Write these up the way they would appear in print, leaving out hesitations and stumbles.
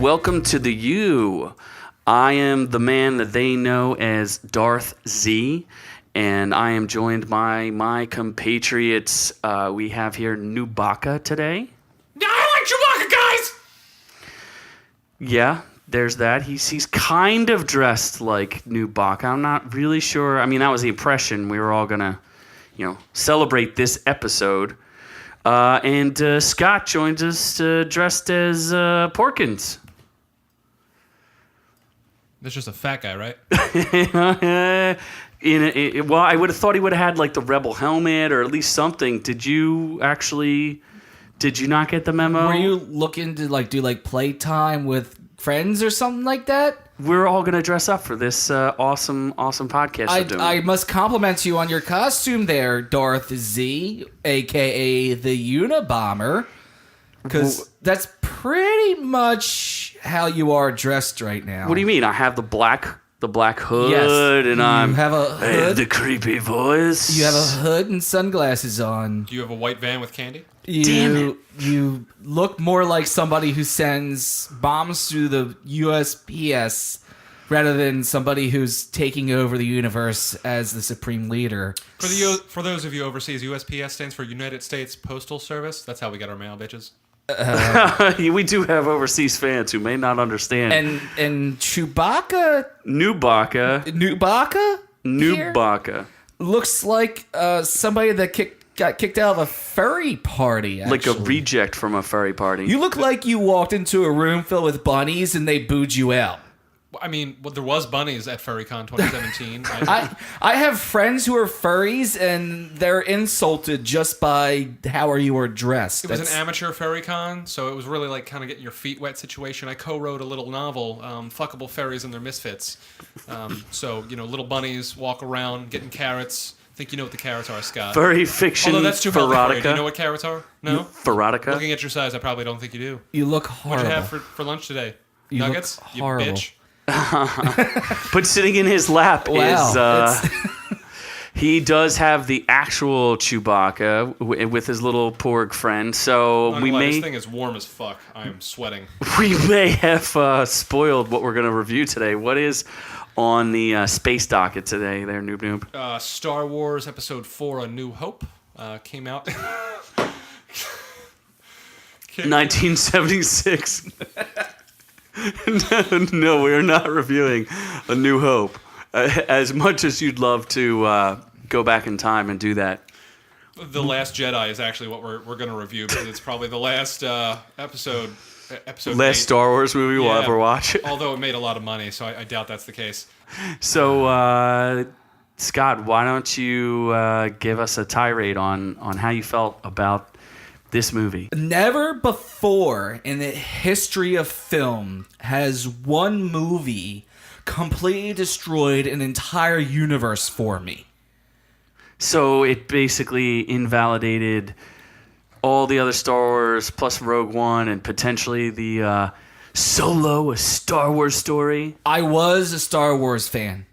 welcome to the U. I am the man that they know as Darth Z, and I am joined by my compatriots. We have here Nubaka today. I like Chewbacca, guys! Yeah, there's that. He's kind of dressed like Nubaka. I'm not really sure. I mean, that was the impression. We were all gonna, celebrate this episode. And Scott joins us dressed as Porkins. That's just a fat guy, right? Well, I would have thought he would have had like the Rebel helmet or at least something. Did you not get the memo? Were you looking to do playtime with friends or something like that? We're all going to dress up for this awesome podcast we're doing. I must compliment you on your costume there, Darth Z, a.k.a. the Unabomber, because that's pretty much how you are dressed right now. What do you mean? I have the black hood, yes, and you have a hood. The creepy voice. You have a hood and sunglasses on. Do you have a white van with candy? Damn it. You look more like somebody who sends bombs through the USPS rather than somebody who's taking over the universe as the supreme leader. For those of you overseas, USPS stands for United States Postal Service. That's how we get our mail, bitches. We do have overseas fans who may not understand. And Chewbacca... Nubaka looks like somebody that got kicked out of a furry party, actually. Like a reject from a furry party. You look like you walked into a room filled with bunnies and they booed you out. I mean, there was bunnies at FurryCon 2017. I have friends who are furries and they're insulted just by how you are dressed. It was an amateur FurryCon, so it was really like kind of getting your feet wet situation. I co-wrote a little novel, Fuckable Furries and Their Misfits. So, little bunnies walk around getting carrots. I think you know what the carrots are, Scott. Furry fiction. Although that's too healthy for you. Do you know what carrots are? No? Erotica? Looking at your size, I probably don't think you do. You look horrible. What'd you have for lunch today? You Nuggets? look horrible. You bitch. But sitting in his lap is... he does have the actual Chewbacca with his little porg friend, so this thing is warm as fuck. I am sweating. We may have spoiled what we're going to review today. What is on the space docket today there, Noob Noob? Star Wars Episode 4, A New Hope, came out. 1976. No, we're not reviewing A New Hope. As much as you'd love to go back in time and do that. The Last Jedi is actually what we're going to review because it's probably the last episode last 8. Star Wars movie we'll ever watch. Although it made a lot of money, so I doubt that's the case. So, Scott, why don't you give us a tirade on how you felt about this movie? Never before in the history of film has one movie completely destroyed an entire universe for me. So it basically invalidated all the other Star Wars plus Rogue One and potentially the Solo, a Star Wars story. I was a Star Wars fan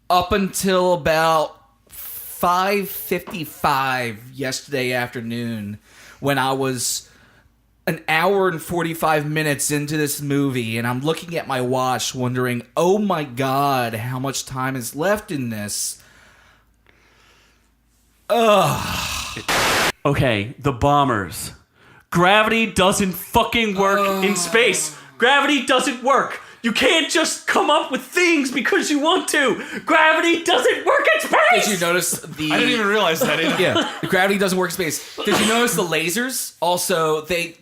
up until about 5:55 yesterday afternoon, when I was an hour and 45 minutes into this movie, and I'm looking at my watch wondering, oh my God, how much time is left in this? Ugh. Okay, the bombers. Gravity doesn't fucking work in space. Gravity doesn't work. You can't just come up with things because you want to. Gravity doesn't work in space! Did you notice the... I didn't even realize that either. Yeah, gravity doesn't work in space. Did you notice the lasers? Also, the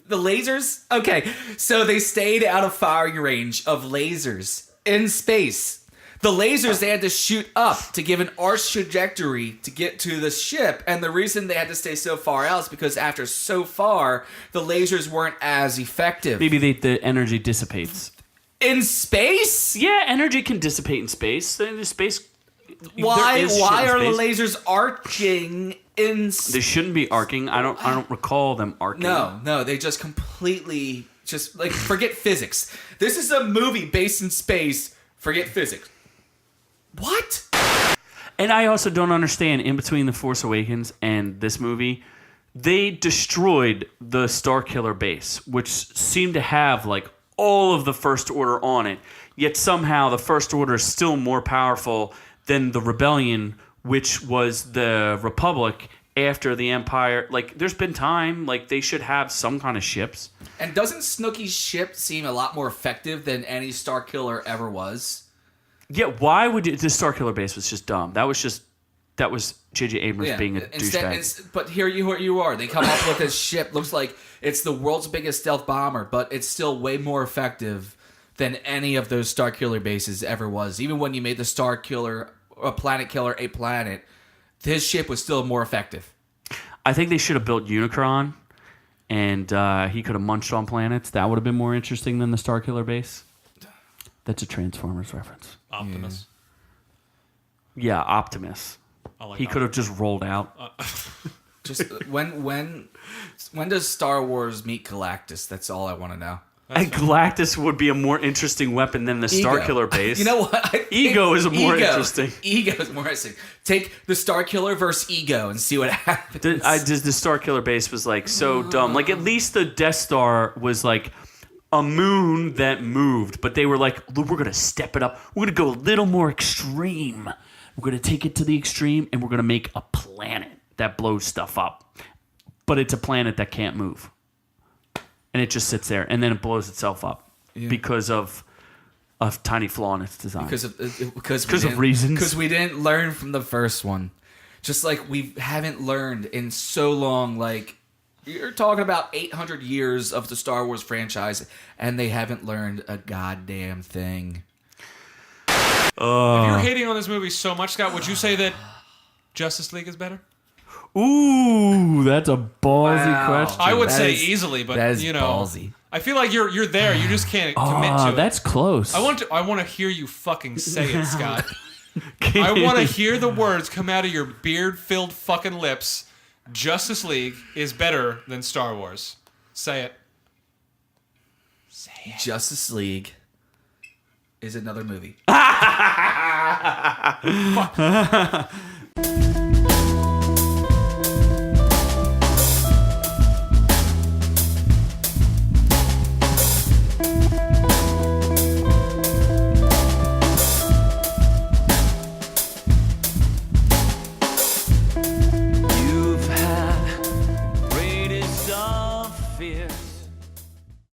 lasers? Okay, so they stayed out of firing range of lasers in space. The lasers they had to shoot up to give an arch trajectory to get to the ship, and the reason they had to stay so far out is because after so far, the lasers weren't as effective. Maybe the energy dissipates. In space? Yeah, energy can dissipate in space. In space. Why are the lasers arcing in space? They shouldn't be arcing. I don't recall them arcing. No, they just completely forget physics. This is a movie based in space. Forget physics. What? And I also don't understand, in between The Force Awakens and this movie, they destroyed the Starkiller base, which seemed to have all of the First Order on it. Yet somehow the First Order is still more powerful than the Rebellion, which was the Republic after the Empire. Like, there's been time. Like, they should have some kind of ships. And doesn't Snooki's ship seem a lot more effective than any Starkiller ever was? Yeah, why would you... The Starkiller base was just dumb. That was J.J. Abrams being a douchebag. But here you are. They come up with this ship. Looks like it's the world's biggest stealth bomber, but it's still way more effective than any of those Starkiller bases ever was. Even when you made the Starkiller, a Planet Killer, a planet, his ship was still more effective. I think they should have built Unicron, and he could have munched on planets. That would have been more interesting than the Starkiller base. That's a Transformers reference. Optimus. Yeah, Optimus. He could have just rolled out. Just when does Star Wars meet Galactus? That's all I want to know. And Galactus would be a more interesting weapon than the Starkiller base. You know what? Ego is more interesting. Ego is more interesting. Take the Starkiller versus Ego and see what happens. The Starkiller base was like so dumb. Like, at least the Death Star was like a moon that moved, but they were like, look, we're gonna step it up. We're gonna go a little more extreme. We're gonna take it to the extreme, and we're gonna make a planet that blows stuff up. But it's a planet that can't move. And it just sits there, and then it blows itself up because of a tiny flaw in its design. Because of reasons. Because we didn't learn from the first one. Just like we haven't learned in so long. Like, you're talking about 800 years of the Star Wars franchise, and they haven't learned a goddamn thing. If you're hating on this movie so much, Scott, would you say that Justice League is better? Ooh, that's a ballsy question. I would say easily, but that is you know, ballsy. I feel like you're there. You just can't commit to it. That's close. I want to hear you fucking say it, Scott. I want to hear the words come out of your beard-filled fucking lips. Justice League is better than Star Wars. Say it. Say it. Justice League is another movie.